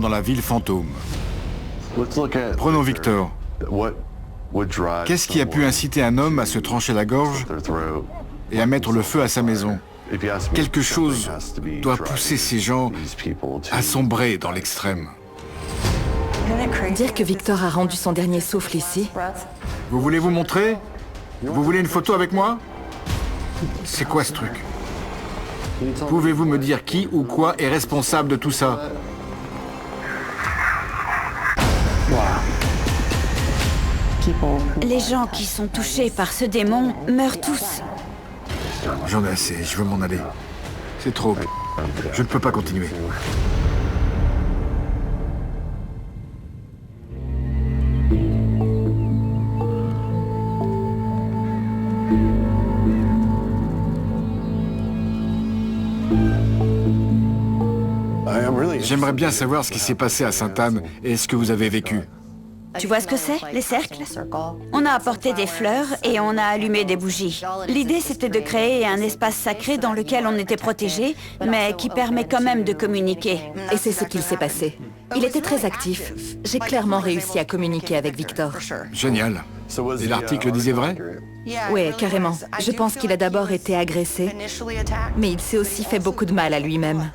dans la ville fantôme. Prenons Victor. Qu'est-ce qui a pu inciter un homme à se trancher la gorge et à mettre le feu à sa maison? Quelque chose doit pousser ces gens à sombrer dans l'extrême. Dire que Victor a rendu son dernier souffle ici. Vous voulez vous montrer? Vous voulez une photo avec moi? C'est quoi ce truc? Pouvez-vous me dire qui ou quoi est responsable de tout ça? Les gens qui sont touchés par ce démon meurent tous. J'en ai assez, je veux m'en aller. C'est trop. Je ne peux pas continuer. J'aimerais bien savoir ce qui s'est passé à Sainte-Anne et ce que vous avez vécu. Tu vois ce que c'est, les cercles? On a apporté des fleurs et on a allumé des bougies. L'idée, c'était de créer un espace sacré dans lequel on était protégé, mais qui permet quand même de communiquer. Et c'est ce qu'il s'est passé. Il était très actif. J'ai clairement réussi à communiquer avec Victor. Génial. Et l'article disait vrai? Oui, carrément. Je pense qu'il a d'abord été agressé, mais il s'est aussi fait beaucoup de mal à lui-même.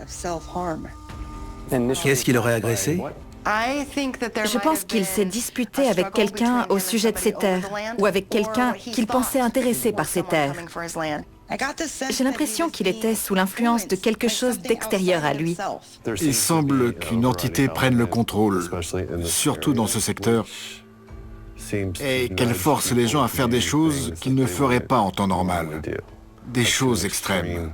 Qui est-ce qui l'aurait agressé? Je pense qu'il s'est disputé avec quelqu'un au sujet de ses terres, ou avec quelqu'un qu'il pensait intéressé par ses terres. J'ai l'impression qu'il était sous l'influence de quelque chose d'extérieur à lui. Il semble qu'une entité prenne le contrôle, surtout dans ce secteur, et qu'elle force les gens à faire des choses qu'ils ne feraient pas en temps normal. Des choses extrêmes.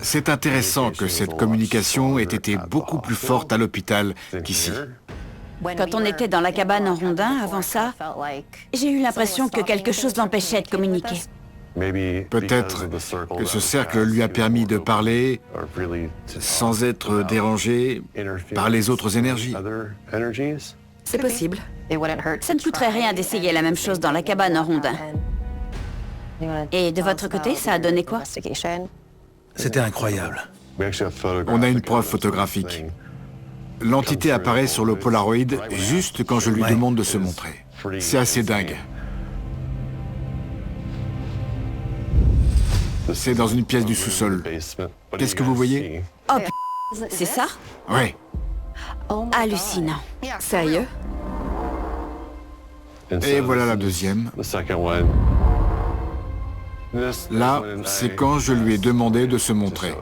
C'est intéressant que cette communication ait été beaucoup plus forte à l'hôpital qu'ici. Quand on était dans la cabane en rondin, avant ça, j'ai eu l'impression que quelque chose l'empêchait de communiquer. Peut-être que ce cercle lui a permis de parler sans être dérangé par les autres énergies. C'est possible. Ça ne coûterait rien d'essayer la même chose dans la cabane en rondin. Et de votre côté, ça a donné quoi? C'était incroyable. On a une preuve photographique. L'entité apparaît sur le Polaroid juste quand je lui demande de se montrer. C'est assez dingue. C'est dans une pièce du sous-sol. Qu'est-ce que vous voyez? Oh, c'est ça? Ouais. Hallucinant. Sérieux? Et voilà la deuxième. Là, c'est quand je lui ai demandé de se montrer.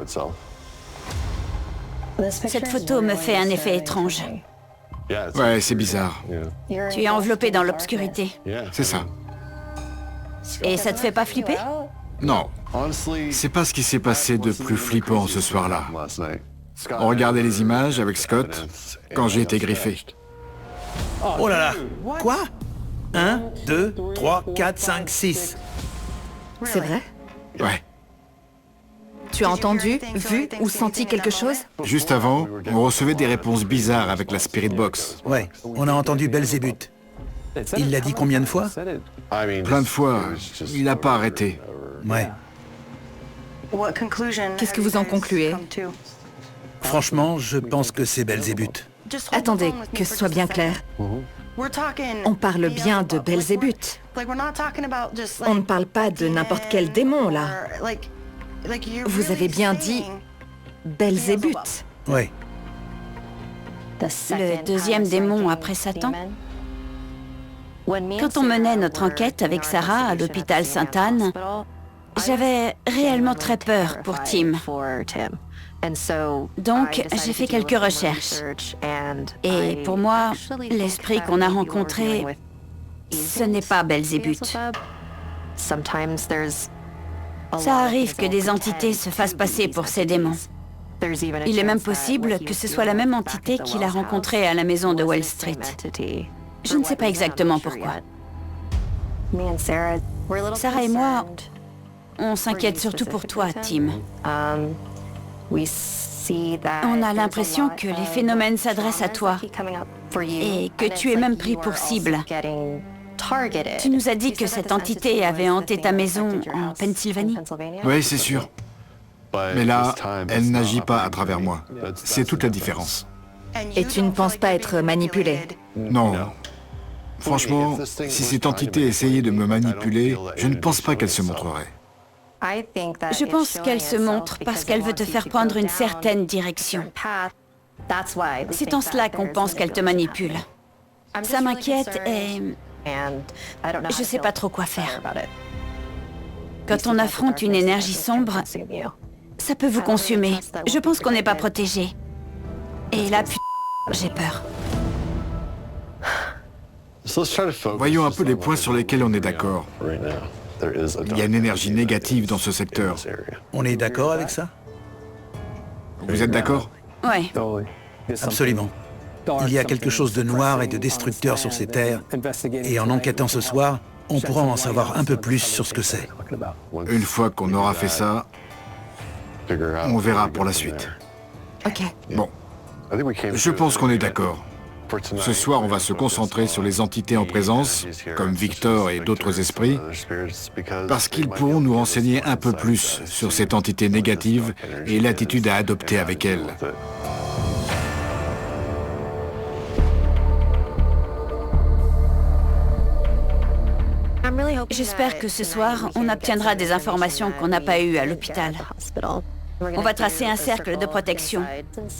Cette photo me fait un effet étrange. Ouais, c'est bizarre. Tu es enveloppé dans l'obscurité. C'est ça. Et ça te fait pas flipper? Non. C'est pas ce qui s'est passé de plus flippant ce soir-là. On regardait les images avec Scott quand j'ai été griffé. Oh là là! Quoi? 1, 2, 3, 4, 5, 6. C'est vrai? Ouais. Tu as entendu, vu ou senti quelque chose? Juste avant, on recevait des réponses bizarres avec la Spirit Box. Ouais, on a entendu Belzébuth. Il l'a dit combien de fois? Plein de fois, il n'a pas arrêté. Ouais. Qu'est-ce que vous en concluez? Franchement, je pense que c'est Belzébuth. Attendez, que ce soit bien clair. On parle bien de Belzébuth. On ne parle pas de n'importe quel démon, là. Vous avez bien dit Belzébuth. Ouais. Le deuxième démon après Satan? Quand on menait notre enquête avec Sarah à l'hôpital Sainte-Anne, j'avais réellement très peur pour Tim. Donc, j'ai fait quelques recherches. Et pour moi, l'esprit qu'on a rencontré, ce n'est pas Belzébuth. Ça arrive que des entités se fassent passer pour ces démons. Il est même possible que ce soit la même entité qu'il a rencontrée à la maison de Wall Street. Je ne sais pas exactement pourquoi. Sarah et moi, on s'inquiète surtout pour toi, Tim. On a l'impression que les phénomènes s'adressent à toi et que tu es même pris pour cible. Tu nous as dit que cette entité avait hanté ta maison en Pennsylvanie. Oui, c'est sûr. Mais là, elle n'agit pas à travers moi. C'est toute la différence. Et tu ne penses pas être manipulé? Non. Franchement, si cette entité essayait de me manipuler, je ne pense pas qu'elle se montrerait. Je pense qu'elle se montre parce qu'elle veut te faire prendre une certaine direction. C'est en cela qu'on pense qu'elle te manipule. Ça m'inquiète et je ne sais pas trop quoi faire. Quand on affronte une énergie sombre, ça peut vous consumer. Je pense qu'on n'est pas protégé. Et là, j'ai peur. Voyons un peu les points sur lesquels on est d'accord. Il y a une énergie négative dans ce secteur. On est d'accord avec ça? Vous êtes d'accord? Ouais. Absolument. Il y a quelque chose de noir et de destructeur sur ces terres, et en enquêtant ce soir, on pourra en savoir un peu plus sur ce que c'est. Une fois qu'on aura fait ça, on verra pour la suite. Ok. Bon, je pense qu'on est d'accord. Ce soir, on va se concentrer sur les entités en présence, comme Victor et d'autres esprits, parce qu'ils pourront nous renseigner un peu plus sur cette entité négative et l'attitude à adopter avec elle. J'espère que ce soir, on obtiendra des informations qu'on n'a pas eues à l'hôpital. On va tracer un cercle de protection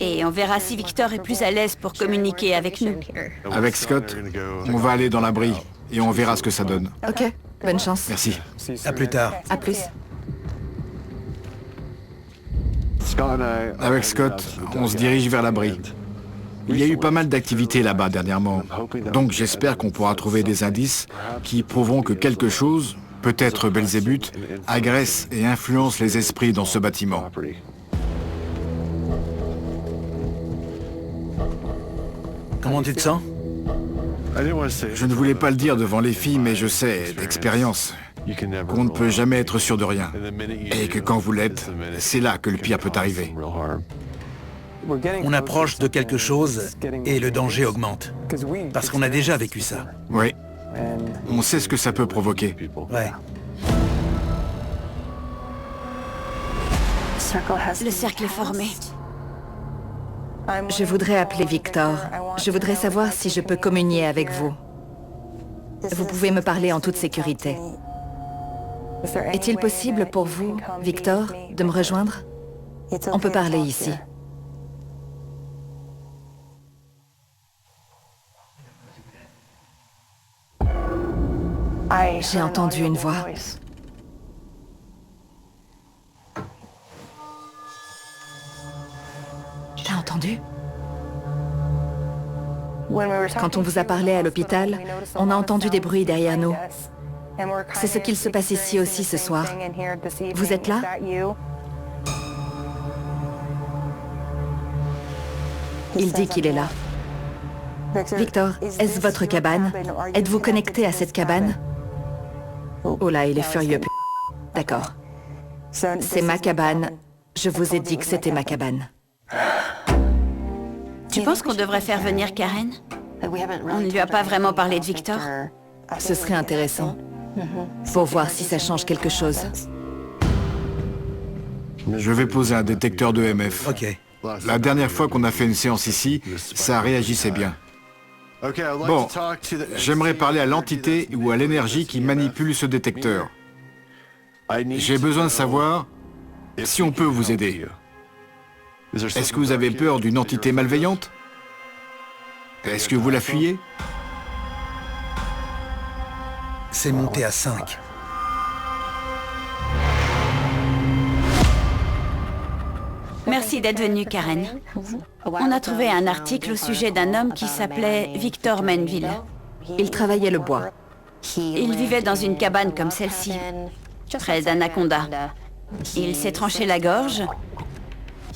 et on verra si Victor est plus à l'aise pour communiquer avec nous. Avec Scott, on va aller dans l'abri et on verra ce que ça donne. Ok, bonne chance. Merci. À plus tard. À plus. Avec Scott, on se dirige vers l'abri. Il y a eu pas mal d'activités là-bas dernièrement, donc j'espère qu'on pourra trouver des indices qui prouveront que quelque chose, peut-être Belzébuth, agresse et influence les esprits dans ce bâtiment. Comment tu te sens? Je ne voulais pas le dire devant les filles, mais je sais, d'expérience, qu'on ne peut jamais être sûr de rien. Et que quand vous l'êtes, c'est là que le pire peut arriver. On approche de quelque chose et le danger augmente. Parce qu'on a déjà vécu ça. Oui. On sait ce que ça peut provoquer. Ouais. Le cercle est formé. Je voudrais appeler Victor. Je voudrais savoir si je peux communier avec vous. Vous pouvez me parler en toute sécurité. Est-il possible pour vous, Victor, de me rejoindre? On peut parler ici. J'ai entendu une voix. T'as entendu? Quand on vous a parlé à l'hôpital, on a entendu des bruits derrière nous. C'est ce qu'il se passe ici aussi ce soir. Vous êtes là? Il dit qu'il est là. Victor, est-ce votre cabane? Êtes-vous connecté à cette cabane? Oh là, il est furieux. D'accord. C'est ma cabane. Je vous ai dit que c'était ma cabane. Tu penses qu'on devrait faire venir Karen? On ne lui a pas vraiment parlé de Victor. Ce serait intéressant. Pour voir si ça change quelque chose. Je vais poser un détecteur de EMF. Ok. La dernière fois qu'on a fait une séance ici, ça réagissait bien. Bon, j'aimerais parler à l'entité ou à l'énergie qui manipule ce détecteur. J'ai besoin de savoir si on peut vous aider. Est-ce que vous avez peur d'une entité malveillante? Est-ce que vous la fuyez? C'est monté à 5. Merci d'être venue, Karen. On a trouvé un article au sujet d'un homme qui s'appelait Victor Menville. Il travaillait le bois. Il vivait dans une cabane comme celle-ci, près d'Anaconda. Il s'est tranché la gorge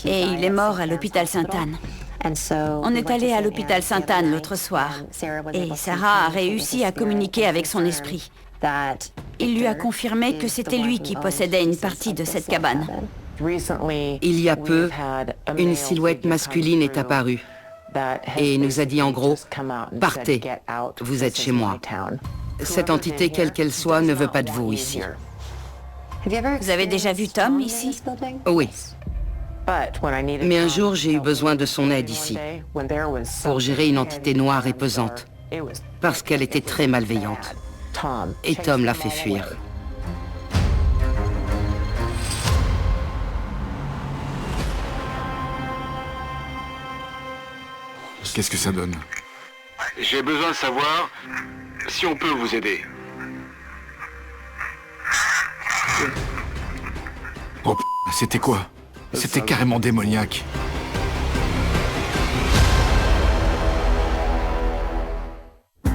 et il est mort à l'hôpital Sainte-Anne. On est allé à l'hôpital Sainte-Anne l'autre soir et Sarah a réussi à communiquer avec son esprit. Il lui a confirmé que c'était lui qui possédait une partie de cette cabane. Il y a peu, une silhouette masculine est apparue et nous a dit en gros « Partez, vous êtes chez moi ». Cette entité, quelle qu'elle soit, ne veut pas de vous ici. Vous avez déjà vu Tom ici? Oui. Mais un jour, j'ai eu besoin de son aide ici, pour gérer une entité noire et pesante, parce qu'elle était très malveillante. Et Tom l'a fait fuir. Qu'est-ce que ça donne? J'ai besoin de savoir si on peut vous aider. Oh, c'était quoi? C'était carrément démoniaque.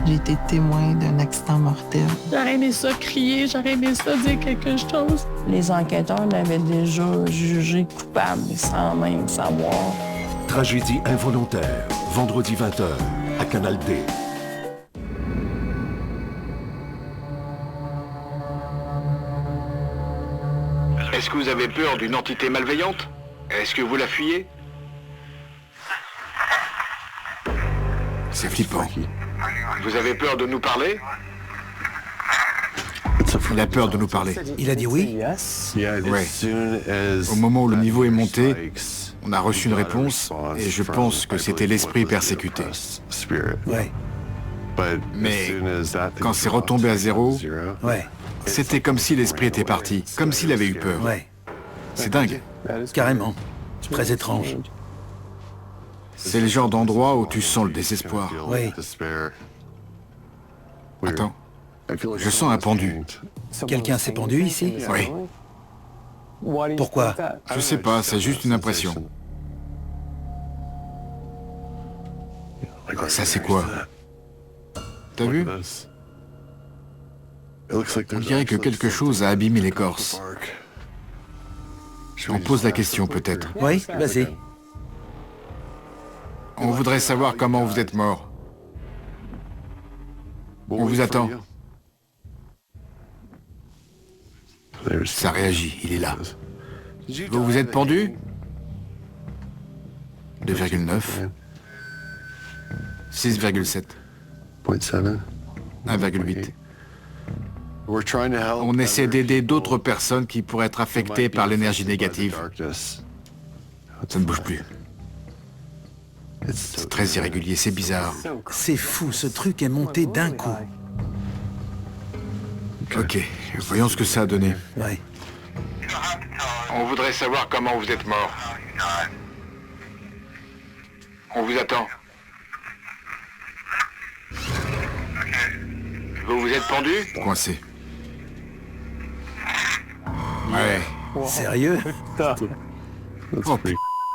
J'ai été témoin d'un accident mortel. J'aurais aimé ça crier, j'aurais aimé ça dire quelque chose. Les enquêteurs l'avaient déjà jugé coupable sans même savoir. Tragédie involontaire, vendredi 20h, à Canal D. Est-ce que vous avez peur d'une entité malveillante? Est-ce que vous la fuyez? C'est flippant. Vous avez peur de nous parler? Il a peur de nous parler. Il a dit oui? Ouais. Au moment où le niveau est monté, on a reçu une réponse et je pense que c'était l'esprit persécuté. Ouais. Mais quand c'est retombé à zéro, Ouais. c'était comme si l'esprit était parti, comme s'il avait eu peur. Ouais. C'est dingue. Carrément. Très étrange. C'est le genre d'endroit où tu sens le désespoir. Oui. Attends, je sens un pendu. Quelqu'un s'est pendu ici? Oui, Pourquoi? je sais pas, c'est juste une impression. Ça c'est quoi? T'as vu? On dirait que quelque chose a abîmé l'écorce. On pose la question peut-être. Oui, vas-y. On voudrait savoir comment vous êtes mort. On vous attend. Ça réagit, il est là. Vous vous êtes pendu? 2,9. 6,7. 1,8. On essaie d'aider d'autres personnes qui pourraient être affectées par l'énergie négative. Ça ne bouge plus. C'est très irrégulier, c'est bizarre. C'est fou, ce truc est monté d'un coup. Ok, voyons ce que ça a donné. Ouais. On voudrait savoir comment vous êtes mort. On vous attend. Vous vous êtes pendu? Coincé. Ouais. Sérieux? Oh,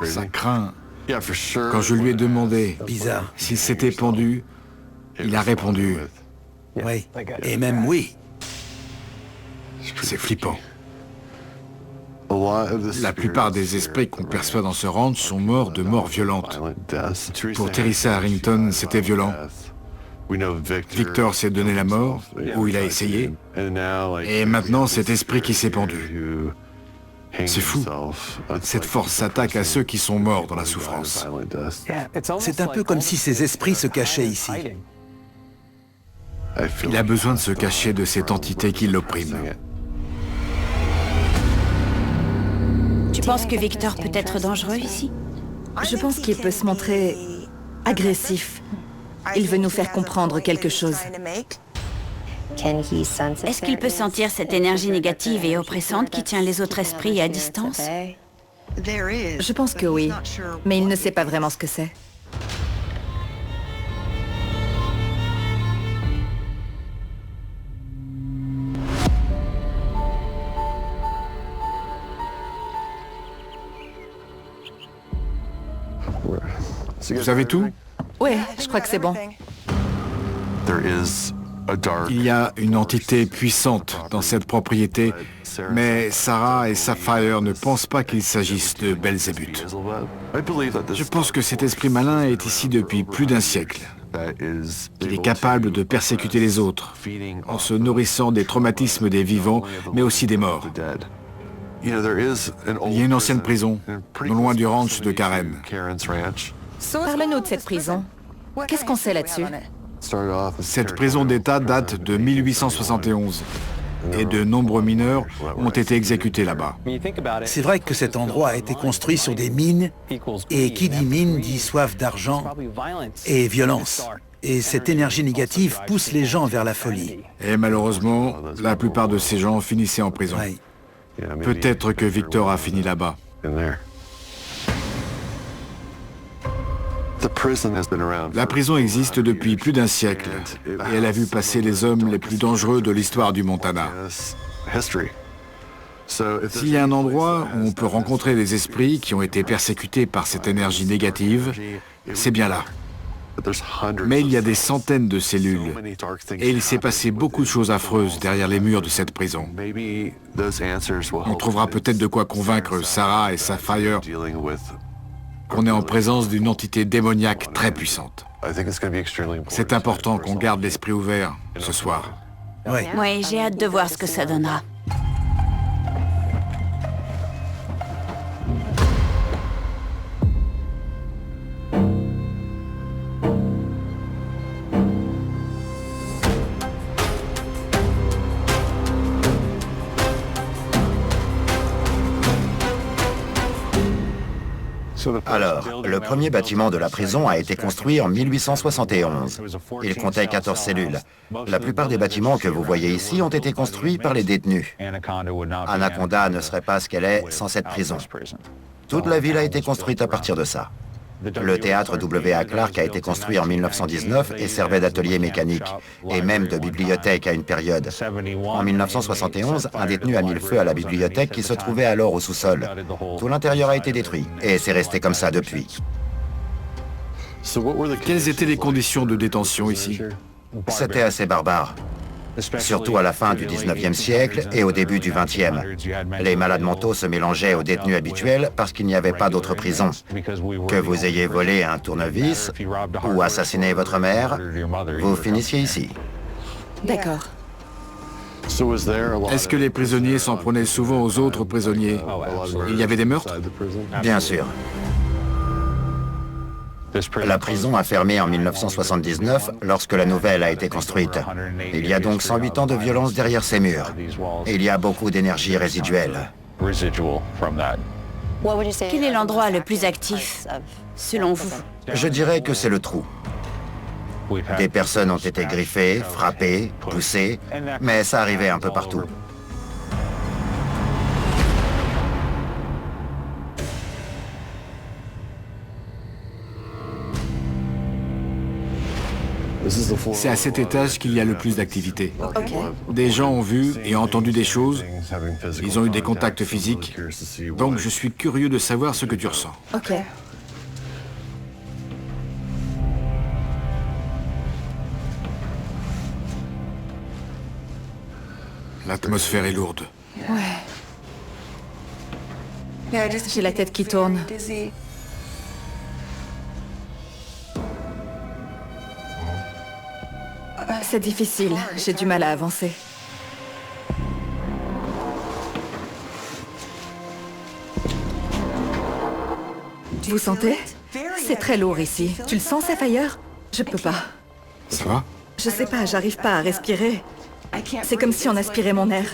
ça craint. Quand je lui ai demandé Bizarre. s'il s'était pendu, il a répondu. Oui. Et même oui. C'est flippant. La plupart des esprits qu'on perçoit dans ce ranch sont morts de mort violente. Pour Teresa Harrington, c'était violent. Victor s'est donné la mort, ou il a essayé, et maintenant cet esprit qui s'est pendu. C'est fou. Cette force s'attaque à ceux qui sont morts dans la souffrance. C'est un peu comme si ces esprits se cachaient ici. Il a besoin de se cacher de cette entité qui l'opprime. Tu penses que Victor peut être dangereux ici? Je pense qu'il peut se montrer agressif. Il veut nous faire comprendre quelque chose. Est-ce qu'il peut sentir cette énergie négative et oppressante qui tient les autres esprits à distance? Je pense que oui, mais il ne sait pas vraiment ce que c'est. Vous avez tout? Ouais, je crois que c'est bon. Il y a une entité puissante dans cette propriété, mais Sarah et Sapphire ne pensent pas qu'il s'agisse de Belzébuth. Je pense que cet esprit malin est ici depuis plus d'un siècle. Il est capable de persécuter les autres, en se nourrissant des traumatismes des vivants, mais aussi des morts. Il y a une ancienne prison, non loin du ranch de Karen. Parle-nous de cette prison. Qu'est-ce qu'on sait là-dessus? Cette prison d'État date de 1871. et de nombreux mineurs ont été exécutés là-bas. C'est vrai que cet endroit a été construit sur des mines, et qui dit mine dit soif d'argent et violence. Et cette énergie négative pousse les gens vers la folie. Et malheureusement, la plupart de ces gens finissaient en prison. Ouais. Peut-être que Victor a fini là-bas. La prison existe depuis plus d'un siècle et elle a vu passer les hommes les plus dangereux de l'histoire du Montana. S'il y a un endroit où on peut rencontrer les esprits qui ont été persécutés par cette énergie négative, c'est bien là. Mais il y a des centaines de cellules et il s'est passé beaucoup de choses affreuses derrière les murs de cette prison. On trouvera peut-être de quoi convaincre Sarah et Sapphire qu'on est en présence d'une entité démoniaque très puissante. C'est important qu'on garde l'esprit ouvert ce soir. Oui, j'ai hâte de voir ce que ça donnera. Alors, le premier bâtiment de la prison a été construit en 1871. Il comptait 14 cellules. La plupart des bâtiments que vous voyez ici ont été construits par les détenus. Anaconda ne serait pas ce qu'elle est sans cette prison. Toute la ville a été construite à partir de ça. Le théâtre W.A. Clark a été construit en 1919 et servait d'atelier mécanique, et même de bibliothèque à une période. En 1971, un détenu a mis le feu à la bibliothèque qui se trouvait alors au sous-sol. Tout l'intérieur a été détruit, et c'est resté comme ça depuis. Quelles étaient les conditions de détention ici? C'était assez barbare. Surtout à la fin du 19e siècle et au début du 20e. Les malades mentaux se mélangeaient aux détenus habituels parce qu'il n'y avait pas d'autre prison. Que vous ayez volé un tournevis ou assassiné votre mère, vous finissiez ici. D'accord. Est-ce que les prisonniers s'en prenaient souvent aux autres prisonniers? Il y avait des meurtres? Bien sûr. La prison a fermé en 1979 lorsque la nouvelle a été construite. Il y a donc 108 ans de violence derrière ces murs. Il y a beaucoup d'énergie résiduelle. Quel est l'endroit le plus actif, selon vous? Je dirais que c'est le trou. Des personnes ont été griffées, frappées, poussées, mais ça arrivait un peu partout. C'est à cet étage qu'il y a le plus d'activité. Ok. Des gens ont vu et entendu des choses, ils ont eu des contacts physiques, donc je suis curieux de savoir ce que tu ressens. Ok. L'atmosphère est lourde. Ouais. J'ai la tête qui tourne. C'est difficile, j'ai du mal à avancer. Vous sentez? C'est très lourd ici. Tu le sens, Sapphire? Je peux pas. Ça va? Je sais pas, j'arrive pas à respirer. C'est comme si on aspirait mon air.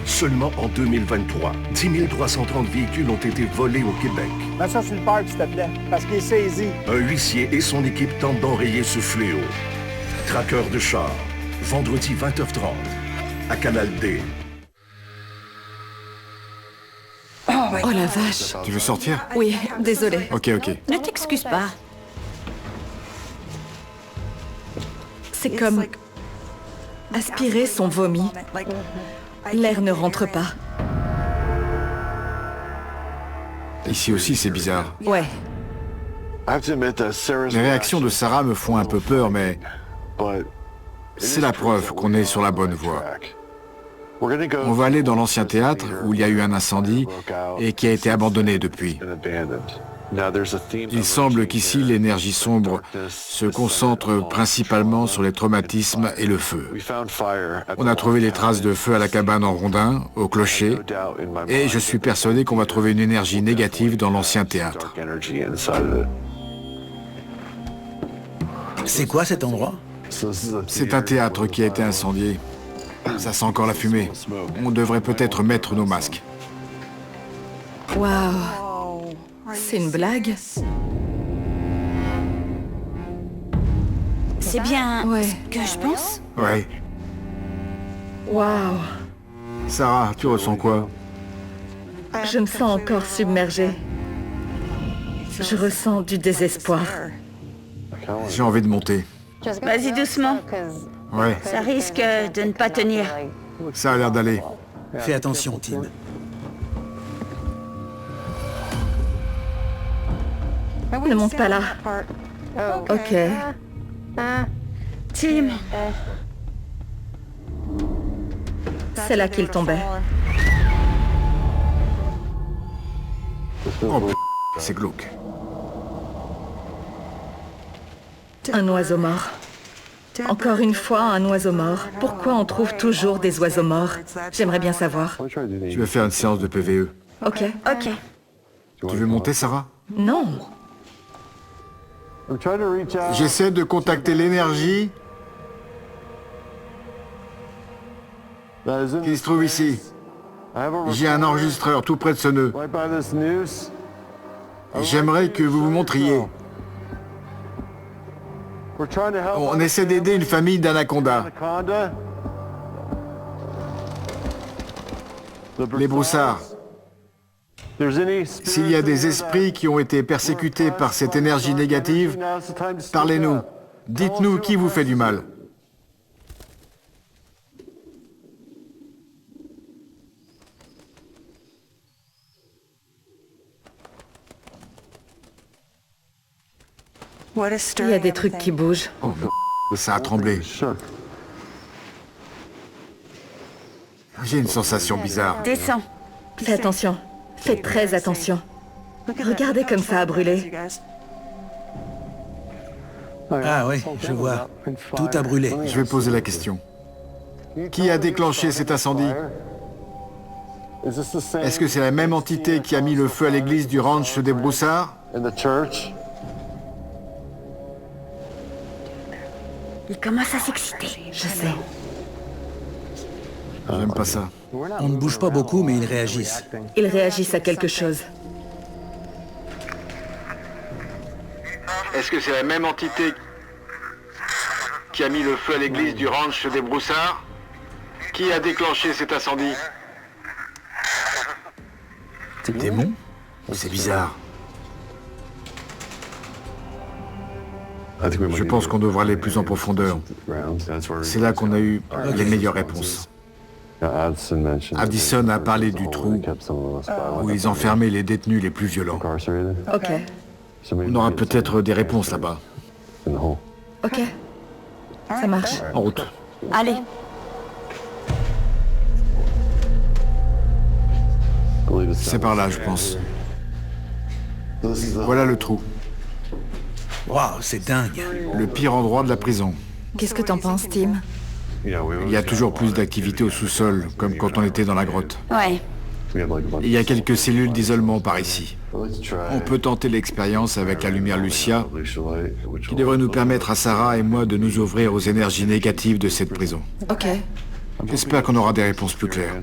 Seulement en 2023, 10 330 véhicules ont été volés au Québec. Mets ça sur le parc, s'il te plaît, parce qu'il est saisi. Un huissier et son équipe tentent d'enrayer ce fléau. Traqueur de chars, vendredi 20h30, à Canal D. Oh la vache. Tu veux sortir? Oui, désolé. Ok. Ne t'excuse pas. C'est comme aspirer son vomi. L'air ne rentre pas. Ici aussi, c'est bizarre. Ouais. Les réactions de Sarah me font un peu peur, mais c'est la preuve qu'on est sur la bonne voie. On va aller dans l'ancien théâtre où il y a eu un incendie et qui a été abandonné depuis. Il semble qu'ici, l'énergie sombre se concentre principalement sur les traumatismes et le feu. On a trouvé les traces de feu à la cabane en rondin, au clocher, et je suis persuadé qu'on va trouver une énergie négative dans l'ancien théâtre. C'est quoi cet endroit? C'est un théâtre qui a été incendié. Ça sent encore la fumée. On devrait peut-être mettre nos masques. Waouh! C'est une blague? C'est bien ce que je pense? Ouais. Waouh! Sarah, tu ressens quoi? Je me sens encore submergée. Je ressens du désespoir. J'ai envie de monter. Vas-y doucement. Ouais. Ça risque de ne pas tenir. Ça a l'air d'aller. Fais attention, Tim. Ne monte pas là. Ok. Tim. C'est là qu'il tombait. Oh, c'est glauque. Un oiseau mort. Encore une fois, un oiseau mort. Pourquoi on trouve toujours des oiseaux morts? J'aimerais bien savoir. Je vais faire une séance de PVE. Ok. Ok. Tu veux monter, Sarah? Non. J'essaie de contacter l'énergie qui se trouve ici. J'ai un enregistreur tout près de ce nœud. J'aimerais que vous vous montriez. On essaie d'aider une famille d'anacondas. Les broussards. S'il y a des esprits qui ont été persécutés par cette énergie négative, parlez-nous. Dites-nous qui vous fait du mal. Il y a des trucs qui bougent. Oh, ça a tremblé. J'ai une sensation bizarre. Descends. Fais attention. Faites très attention. Regardez comme ça a brûlé. Ah oui, je vois. Tout a brûlé. Je vais poser la question. Qui a déclenché cet incendie? Est-ce que c'est la même entité qui a mis le feu à l'église du ranch des Broussards? Il commence à s'exciter. Je sais. J'aime pas ça. On ne bouge pas beaucoup, mais ils réagissent. Ils réagissent à quelque chose. Est-ce que c'est la même entité qui a mis le feu à l'église du ranch des Broussards? Qui a déclenché cet incendie? Démon? C'est bizarre. Je pense qu'on devra aller plus en profondeur. C'est là qu'on a eu les meilleures réponses. Addison a parlé du trou où ils enfermaient les détenus les plus violents. Ok. On aura peut-être des réponses là-bas. Ok. Ça marche. En route. Allez. C'est par là, je pense. Voilà le trou. Waouh, c'est dingue. Le pire endroit de la prison. Qu'est-ce que t'en penses, Tim? Il y a toujours plus d'activité au sous-sol, comme quand on était dans la grotte. Ouais. Il y a quelques cellules d'isolement par ici. On peut tenter l'expérience avec la lumière Lucia, qui devrait nous permettre à Sarah et moi de nous ouvrir aux énergies négatives de cette prison. Ok. J'espère qu'on aura des réponses plus claires.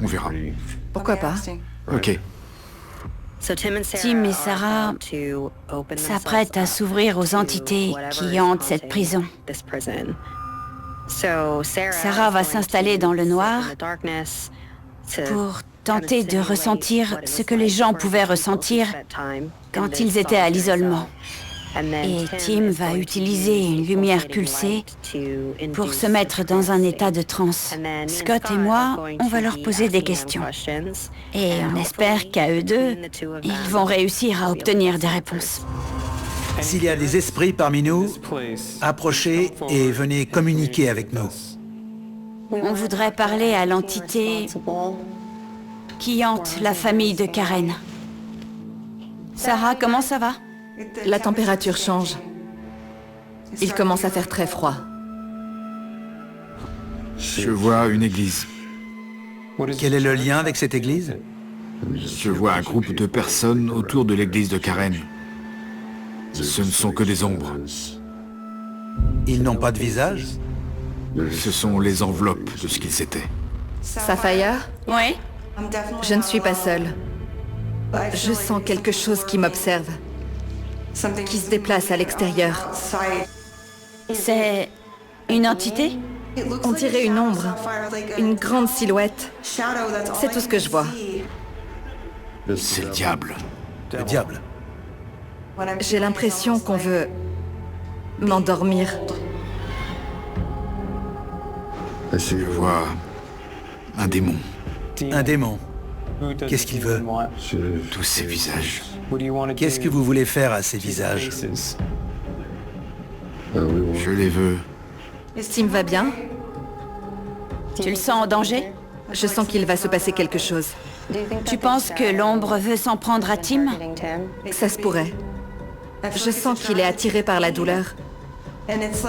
On verra. Pourquoi pas? Ok. Tim et Sarah s'apprêtent à s'ouvrir aux entités qui hantent cette prison. Sarah va s'installer dans le noir pour tenter de ressentir ce que les gens pouvaient ressentir quand ils étaient à l'isolement. Et Tim va utiliser une lumière pulsée pour se mettre dans un état de transe. Scott et moi, on va leur poser des questions. Et on espère qu'à eux deux, ils vont réussir à obtenir des réponses. S'il y a des esprits parmi nous, approchez et venez communiquer avec nous. On voudrait parler à l'entité qui hante la famille de Karen. Sarah, comment ça va? La température change. Il commence à faire très froid. Je vois une église. Quel est le lien avec cette église? Je vois un groupe de personnes autour de l'église de Karen. Ce ne sont que des ombres. Ils n'ont pas de visage? Ce sont les enveloppes de ce qu'ils étaient. Sapphire? Oui? Je ne suis pas seule. Je sens quelque chose qui m'observe, qui se déplace à l'extérieur. C'est une entité? On dirait une ombre, une grande silhouette. C'est tout ce que je vois. C'est le diable. Le diable. J'ai l'impression qu'on veut m'endormir. Je vois un démon. Un démon. Qu'est-ce qu'il veut? Tous ces visages. Qu'est-ce que vous voulez faire à ces visages? Je les veux. Tim va bien? Tu le sens en danger? Je sens qu'il va se passer quelque chose. Tu penses que l'ombre veut s'en prendre à Tim? Ça se pourrait. Je sens qu'il est attiré par la douleur.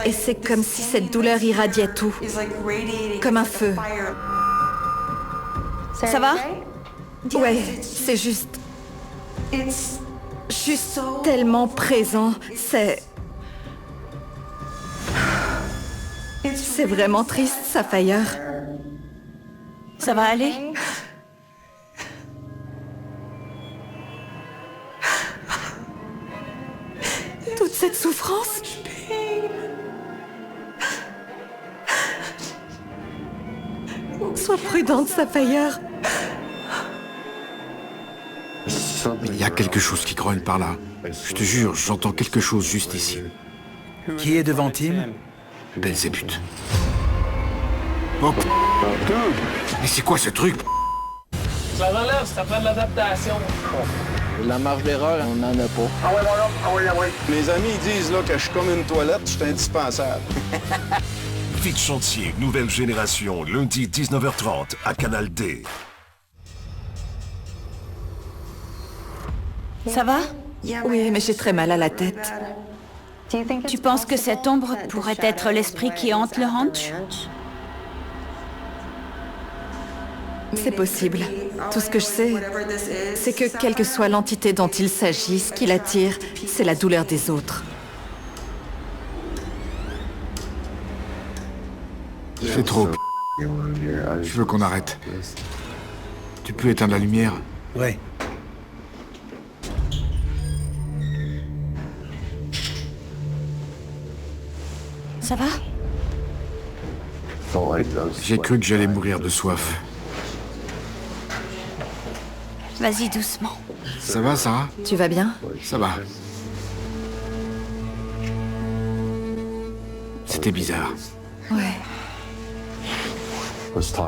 Et c'est comme si cette douleur irradiait tout. Comme un feu. Ça va? Ouais, c'est juste... Juste tellement présent. C'est vraiment triste, Sapphire. Ça va aller? Toute cette souffrance. Sois prudente, Sapphire. Il y a quelque chose qui grogne par là. Je te jure, j'entends quelque chose juste ici. Qui est devant Tim? Belzébuth. Oh. Mais c'est quoi ce truc? Ça relève, ça prend de l'adaptation. La marge d'erreur, on n'en a pas. Ah ouais, voilà, ah ouais, ah ouais. Mes amis ils disent là, que je suis comme une toilette, je suis indispensable. Vite Chantier, nouvelle génération, lundi 19h30 à Canal D. Ça va? Oui, mais j'ai très mal à la tête. Tu penses que cette ombre pourrait être l'esprit qui hante le ranch? C'est possible. Tout ce que je sais, c'est que quelle que soit l'entité dont il s'agit, ce qui l'attire, c'est la douleur des autres. C'est trop. Je veux qu'on arrête. Tu peux éteindre la lumière? Ouais. Ça va? J'ai cru que j'allais mourir de soif. Vas-y doucement. Ça va, Sarah? Tu vas bien? Ça va. C'était bizarre. Ouais.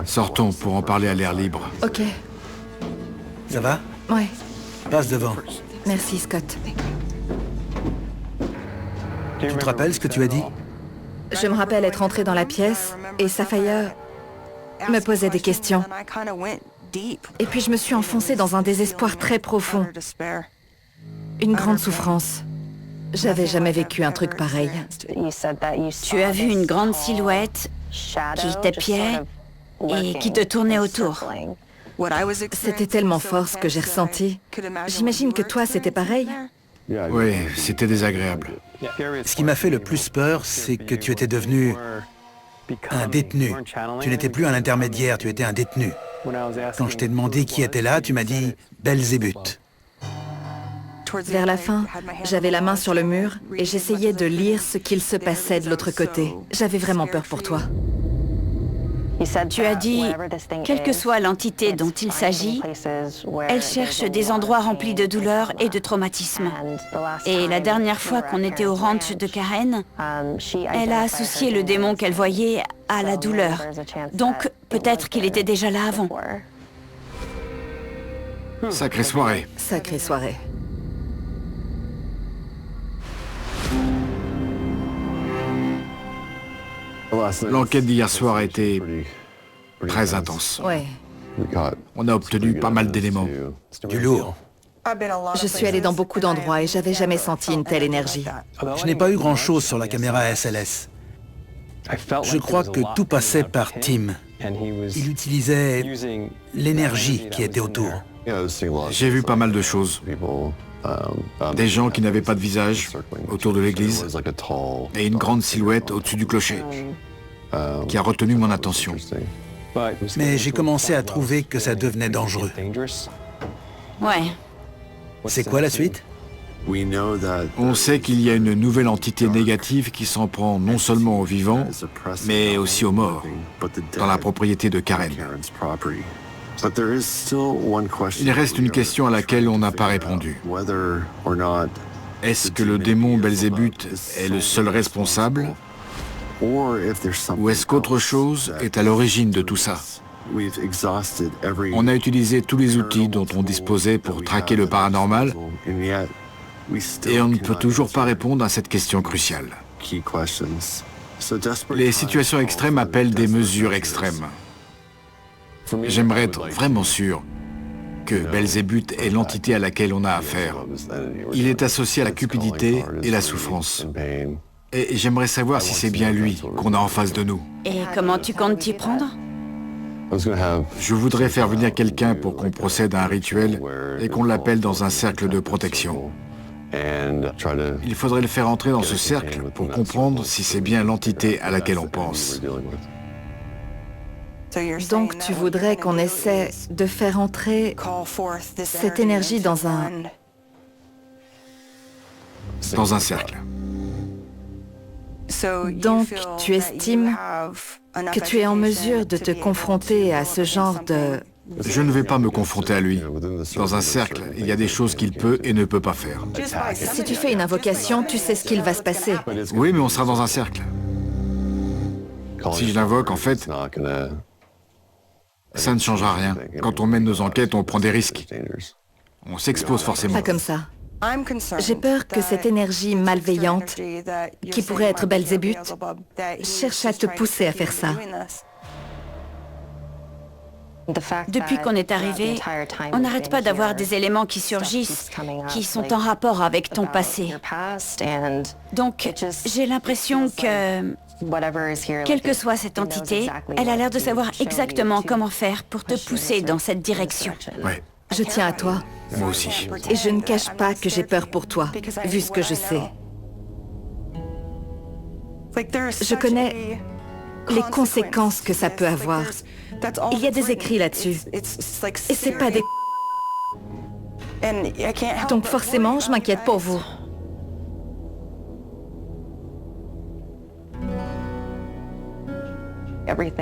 Sortons pour en parler à l'air libre. Ok. Ça va? Ouais. Passe devant. Merci, Scott. Tu te rappelles ce que tu as dit? Je me rappelle être entrée dans la pièce et Sapphire me posait des questions. Et puis je me suis enfoncée dans un désespoir très profond. Une grande souffrance. J'avais jamais vécu un truc pareil. Tu as vu une grande silhouette qui t'épiait et qui te tournait autour. C'était tellement fort ce que j'ai ressenti. J'imagine que toi, c'était pareil? Oui, c'était désagréable. Ce qui m'a fait le plus peur, c'est que tu étais devenu un détenu. Tu n'étais plus un intermédiaire, tu étais un détenu. Quand je t'ai demandé qui était là, tu m'as dit Belzébuth. Vers la fin, j'avais la main sur le mur et j'essayais de lire ce qu'il se passait de l'autre côté. J'avais vraiment peur pour toi. Tu as dit, quelle que soit l'entité dont il s'agit, elle cherche des endroits remplis de douleur et de traumatisme. Et la dernière fois qu'on était au ranch de Karen, elle a associé le démon qu'elle voyait à la douleur. Donc, peut-être qu'il était déjà là avant. Sacrée soirée. Sacrée soirée. L'enquête d'hier soir a été très intense. Ouais. On a obtenu pas mal d'éléments. Du lourd. Je suis allée dans beaucoup d'endroits et j'avais jamais senti une telle énergie. Je n'ai pas eu grand-chose sur la caméra SLS. Je crois que tout passait par Tim. Il utilisait l'énergie qui était autour. J'ai vu pas mal de choses. Des gens qui n'avaient pas de visage autour de l'église et une grande silhouette au-dessus du clocher qui a retenu mon attention. Mais j'ai commencé à trouver que ça devenait dangereux. Ouais. C'est quoi la suite? On sait qu'il y a une nouvelle entité négative qui s'en prend non seulement aux vivants, mais aussi aux morts, dans la propriété de Karen. Il reste une question à laquelle on n'a pas répondu. Est-ce que le démon Belzébuth est le seul responsable? Ou est-ce qu'autre chose est à l'origine de tout ça? On a utilisé tous les outils dont on disposait pour traquer le paranormal, et on ne peut toujours pas répondre à cette question cruciale. Les situations extrêmes appellent des mesures extrêmes. J'aimerais être vraiment sûr que Belzébuth est l'entité à laquelle on a affaire. Il est associé à la cupidité et la souffrance. Et j'aimerais savoir si c'est bien lui qu'on a en face de nous. Et comment tu comptes t'y prendre? Je voudrais faire venir quelqu'un pour qu'on procède à un rituel et qu'on l'appelle dans un cercle de protection. Il faudrait le faire entrer dans ce cercle pour comprendre si c'est bien l'entité à laquelle on pense. Donc tu voudrais qu'on essaie de faire entrer cette énergie dans un cercle. Donc tu estimes que tu es en mesure de te confronter à ce genre de... Je ne vais pas me confronter à lui. Dans un cercle, il y a des choses qu'il peut et ne peut pas faire. Si tu fais une invocation, tu sais ce qu'il va se passer. Oui, mais on sera dans un cercle. Si je l'invoque, en fait, ça ne changera rien. Quand on mène nos enquêtes, on prend des risques. On s'expose forcément. Pas comme ça. J'ai peur que cette énergie malveillante, qui pourrait être Belzébuth, cherche à te pousser à faire ça. Depuis qu'on est arrivé, on n'arrête pas d'avoir des éléments qui surgissent, qui sont en rapport avec ton passé. Donc, j'ai l'impression que, quelle que soit cette entité, elle a l'air de savoir exactement comment faire pour te pousser dans cette direction. Ouais. Je tiens à toi. Moi aussi. Et je ne cache pas que j'ai peur pour toi, vu ce que je sais. Je connais les conséquences que ça peut avoir. Il y a des écrits là-dessus. Et c'est pas des... Donc forcément, je m'inquiète pour vous.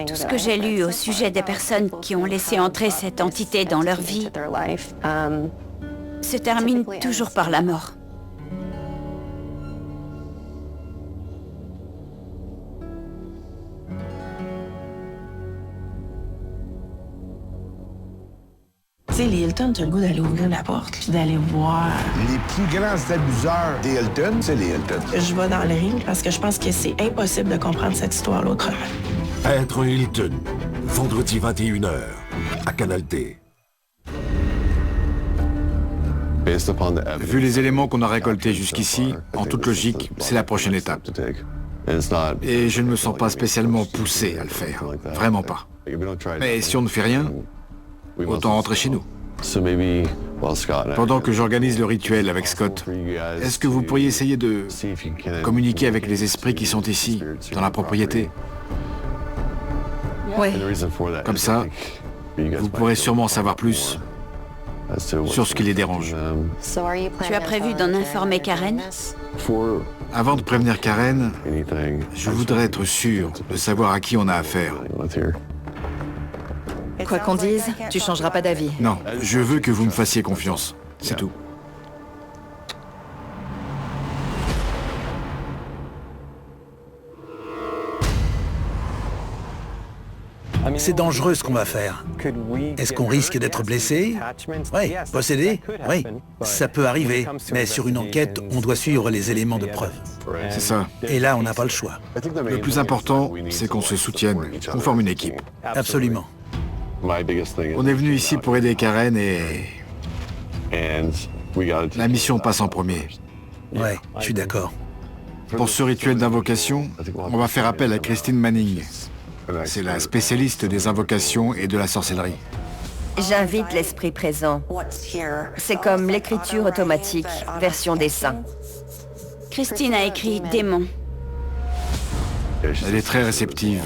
Tout ce que j'ai lu au sujet des personnes qui ont laissé entrer cette entité dans leur vie se termine toujours par la mort. Tu sais, les Hilton, tu as le goût d'aller ouvrir la porte puis d'aller voir. Les plus grands abuseurs des Hilton, c'est les Hilton. Je vais dans le ring parce que je pense que c'est impossible de comprendre cette histoire-là autrement. Être un Hilton, vendredi 21h, à Canal D. Vu les éléments qu'on a récoltés jusqu'ici, en toute logique, c'est la prochaine étape. Et je ne me sens pas spécialement poussé à le faire. Vraiment pas. Mais si on ne fait rien, autant rentrer chez nous. Pendant que j'organise le rituel avec Scott, est-ce que vous pourriez essayer de communiquer avec les esprits qui sont ici, dans la propriété? Ouais. Comme ça, vous pourrez sûrement savoir plus sur ce qui les dérange. Tu as prévu d'en informer Karen? Avant de prévenir Karen, je voudrais être sûr de savoir à qui on a affaire. Quoi qu'on dise, tu changeras pas d'avis. Non, je veux que vous me fassiez confiance. C'est tout. C'est dangereux ce qu'on va faire. Est-ce qu'on risque d'être blessé? Oui. Possédé? Oui. Ça peut arriver, mais sur une enquête, on doit suivre les éléments de preuve. C'est ça. Et là, on n'a pas le choix. Le plus important, c'est qu'on se soutienne, qu'on forme une équipe. Absolument. On est venu ici pour aider Karen et La mission passe en premier. Ouais, je suis d'accord. Pour ce rituel d'invocation, on va faire appel à Christine Manning. C'est la spécialiste des invocations et de la sorcellerie. J'invite l'esprit présent. C'est comme l'écriture automatique, version dessin. Christine a écrit démon. Elle est très réceptive.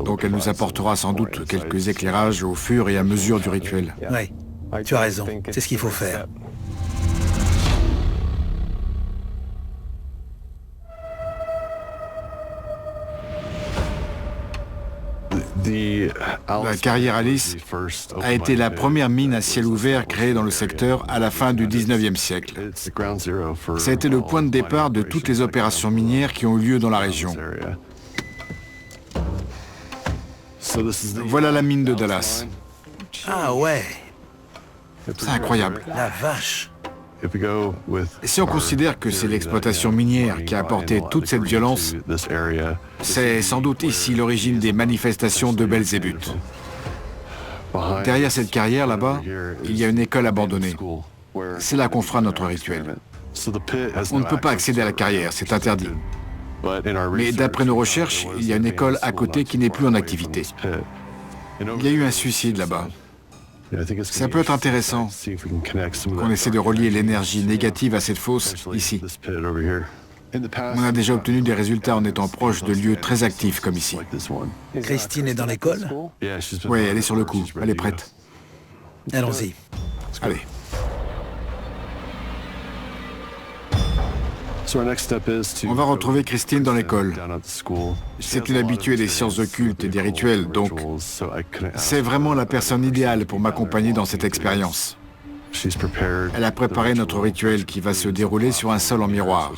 Donc elle nous apportera sans doute quelques éclairages au fur et à mesure du rituel. Oui, tu as raison. C'est ce qu'il faut faire. La carrière Alice a été la première mine à ciel ouvert créée dans le secteur à la fin du 19e siècle. Ça a été le point de départ de toutes les opérations minières qui ont eu lieu dans la région. Voilà la mine de Dallas. Ah ouais, C'est incroyable. la vache. Et si on considère que c'est l'exploitation minière qui a apporté toute cette violence, c'est sans doute ici l'origine des manifestations de Belzébuth. Derrière cette carrière, là-bas, il y a une école abandonnée. C'est là qu'on fera notre rituel. On ne peut pas accéder à la carrière, c'est interdit. Mais d'après nos recherches, il y a une école à côté qui n'est plus en activité. Il y a eu un suicide là-bas. Ça peut être intéressant qu'on essaie de relier l'énergie négative à cette fosse ici. On a déjà obtenu des résultats en étant proche de lieux très actifs comme ici. Christine est dans l'école? Oui, elle est sur le coup, elle est prête. Allons-y. Allez. On va retrouver Christine dans l'école. C'est une habituée des sciences occultes et des rituels, donc c'est vraiment la personne idéale pour m'accompagner dans cette expérience. Elle a préparé notre rituel qui va se dérouler sur un sol en miroir.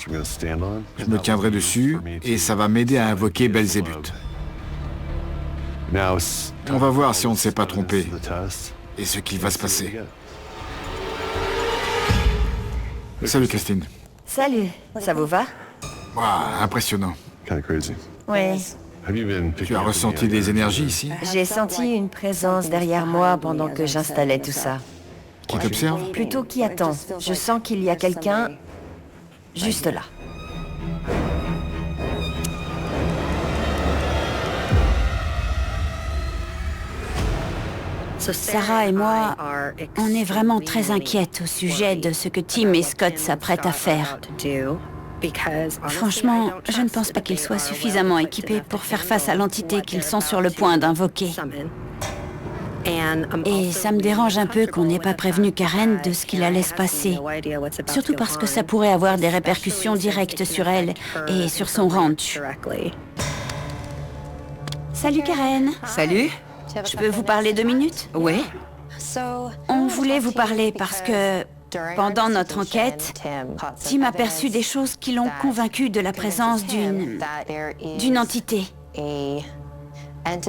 Je me tiendrai dessus et ça va m'aider à invoquer Belzébuth. On va voir si on ne s'est pas trompé et ce qui va se passer. Salut Christine. Salut, ça vous va? Wow, impressionnant. Oui. Tu as ressenti des énergies ici? J'ai senti une présence derrière moi pendant que j'installais tout ça. Qui t'observe? Plutôt qui attend. Je sens qu'il y a quelqu'un juste là. Sarah et moi, on est vraiment très inquiètes au sujet de ce que Tim et Scott s'apprêtent à faire. Franchement, je ne pense pas qu'ils soient suffisamment équipés pour faire face à l'entité qu'ils sont sur le point d'invoquer. Et ça me dérange un peu qu'on n'ait pas prévenu Karen de ce qu'il allait se passer. Surtout parce que ça pourrait avoir des répercussions directes sur elle et sur son ranch. Salut Karen. Salut. Je peux vous parler 2 minutes? Oui. On voulait vous parler parce que, pendant notre enquête, Tim a perçu des choses qui l'ont convaincu de la présence d'une entité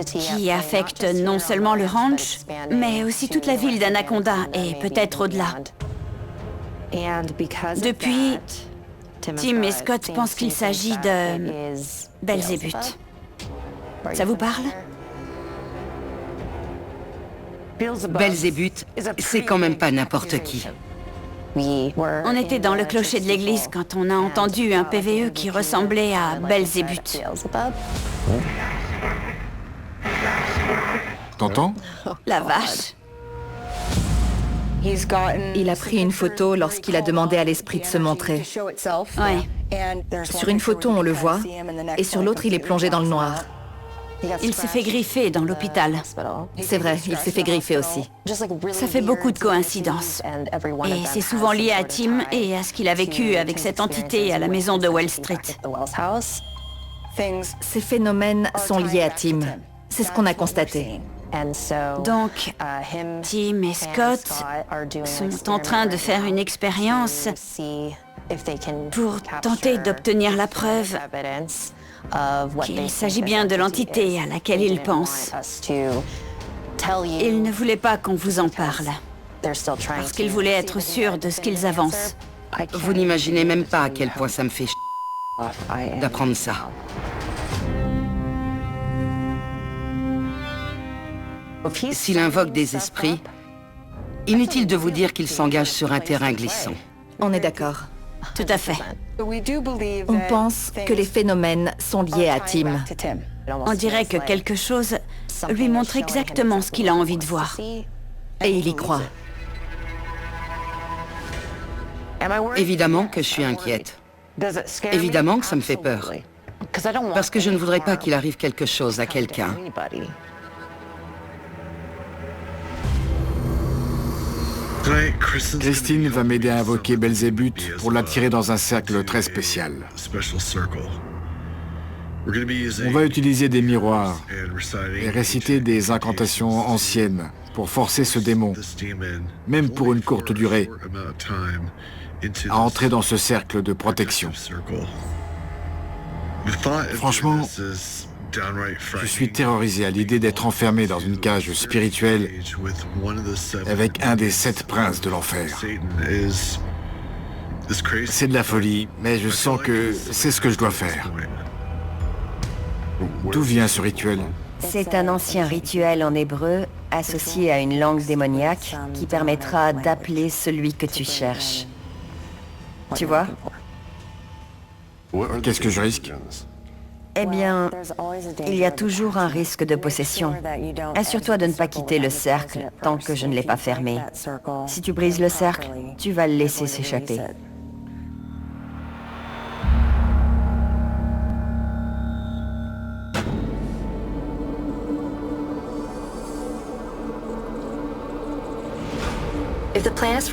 qui affecte non seulement le ranch, mais aussi toute la ville d'Anaconda et peut-être au-delà. Depuis, Tim et Scott pensent qu'il s'agit de Belzébuth. Ça vous parle? Belzébuth, c'est quand même pas n'importe qui. On était dans le clocher de l'église quand on a entendu un PVE qui ressemblait à Belzébuth. T'entends? La vache. Il a pris une photo lorsqu'il a demandé à l'esprit de se montrer. Ouais. Sur une photo, on le voit, et sur l'autre, il est plongé dans le noir. Il s'est fait griffer dans l'hôpital. C'est vrai, il s'est fait griffer aussi. Ça fait beaucoup de coïncidences. Et c'est souvent lié à Tim et à ce qu'il a vécu avec cette entité à la maison de Wall Street. Ces phénomènes sont liés à Tim. C'est ce qu'on a constaté. Donc, Tim et Scott sont en train de faire une expérience pour tenter d'obtenir la preuve qu'il s'agit bien de l'entité à laquelle ils pensent. Ils ne voulaient pas qu'on vous en parle, parce qu'ils voulaient être sûrs de ce qu'ils avancent. Vous n'imaginez même pas à quel point ça me fait d'apprendre ça. S'il invoque des esprits, Inutile de vous dire qu'il s'engage sur un terrain glissant. On est d'accord. Tout à fait. On pense que les phénomènes sont liés à Tim. On dirait que quelque chose lui montre exactement ce qu'il a envie de voir. Et il y croit. Évidemment que je suis inquiète. Évidemment que ça me fait peur. Parce que je ne voudrais pas qu'il arrive quelque chose à quelqu'un. Christine va m'aider à invoquer Belzébuth pour l'attirer dans un cercle très spécial. On va utiliser des miroirs et réciter des incantations anciennes pour forcer ce démon, même pour une courte durée, à entrer dans ce cercle de protection. Franchement, je suis terrorisé à l'idée d'être enfermé dans une cage spirituelle avec un des 7 princes de l'enfer. C'est de la folie, mais je sens que c'est ce que je dois faire. D'où vient ce rituel? C'est un ancien rituel en hébreu associé à une langue démoniaque qui permettra d'appeler celui que tu cherches. Tu vois? Qu'est-ce que je risque? Eh bien, il y a toujours un risque de possession. Assure-toi de ne pas quitter le cercle tant que je ne l'ai pas fermé. Si tu brises le cercle, tu vas le laisser s'échapper.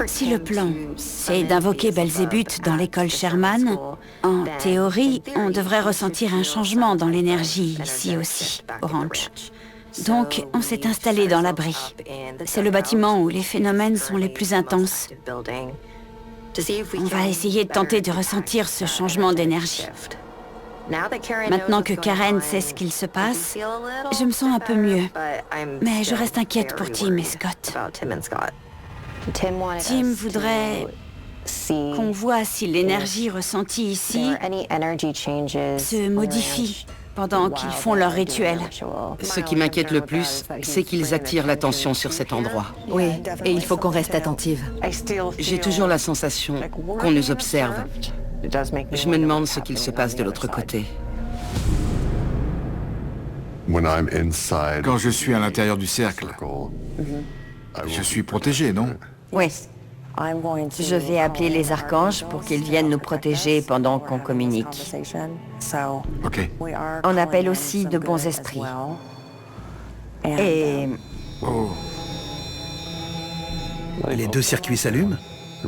Si le plan, c'est d'invoquer Belzébuth dans l'école Sherman, en théorie, on devrait ressentir un changement dans l'énergie ici aussi, au ranch. Donc, on s'est installé dans l'abri. C'est le bâtiment où les phénomènes sont les plus intenses. On va essayer de tenter de ressentir ce changement d'énergie. Maintenant que Karen sait ce qu'il se passe, je me sens un peu mieux. Mais je reste inquiète pour Tim et Scott. Tim voudrait qu'on voit si l'énergie ressentie ici se modifie pendant qu'ils font leur rituel. Ce qui m'inquiète le plus, c'est qu'ils attirent l'attention sur cet endroit. Oui, et il faut qu'on reste attentive. J'ai toujours la sensation qu'on nous observe. Je me demande ce qu'il se passe de l'autre côté. Quand je suis à l'intérieur du cercle, je suis protégé, non? Oui. Je vais appeler les archanges pour qu'ils viennent nous protéger pendant qu'on communique. Ok. On appelle aussi de bons esprits. Et... Oh. Les 2 circuits s'allument?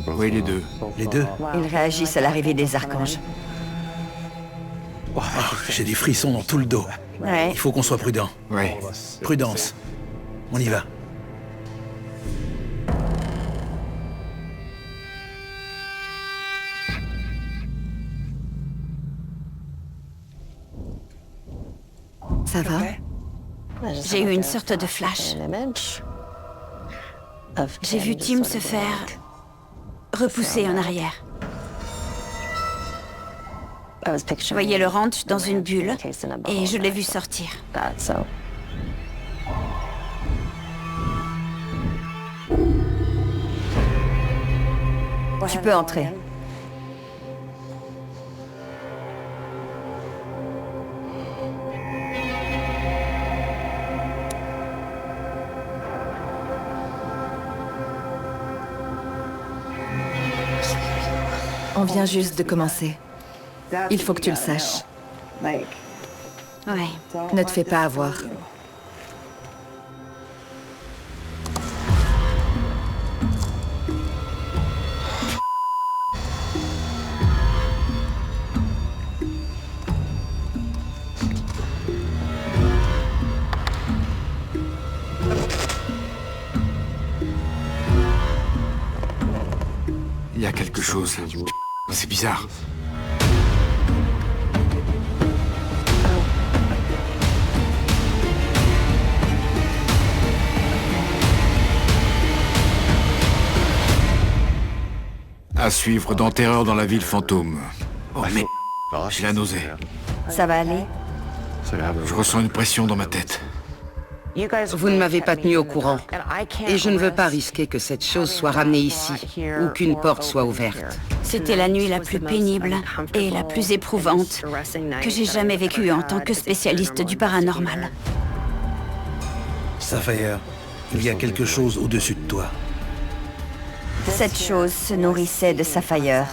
Oui, les 2. Les 2? Ils réagissent à l'arrivée des archanges. Oh, j'ai des frissons dans tout le dos. Ouais. Il faut qu'on soit prudent. Oui. Prudence. On y va. Ça va? J'ai eu une sorte de flash. J'ai vu Tim se faire repousser en arrière. Je voyais le ranch dans une bulle et je l'ai vu sortir. Tu peux entrer. On vient juste de commencer. Il faut que tu le saches. Ouais. Ne te fais pas avoir. Il y a quelque chose. C'est bizarre. À suivre dans Terreur dans la ville fantôme. Oh mais j'ai la nausée. Ça va aller? Je ressens une pression dans ma tête. Vous ne m'avez pas tenu au courant. Et je ne veux pas risquer que cette chose soit ramenée ici, ou qu'une porte soit ouverte. C'était la nuit la plus pénible et la plus éprouvante que j'ai jamais vécue en tant que spécialiste du paranormal. Sapphire, il y a quelque chose au-dessus de toi. Cette chose se nourrissait de Sapphire.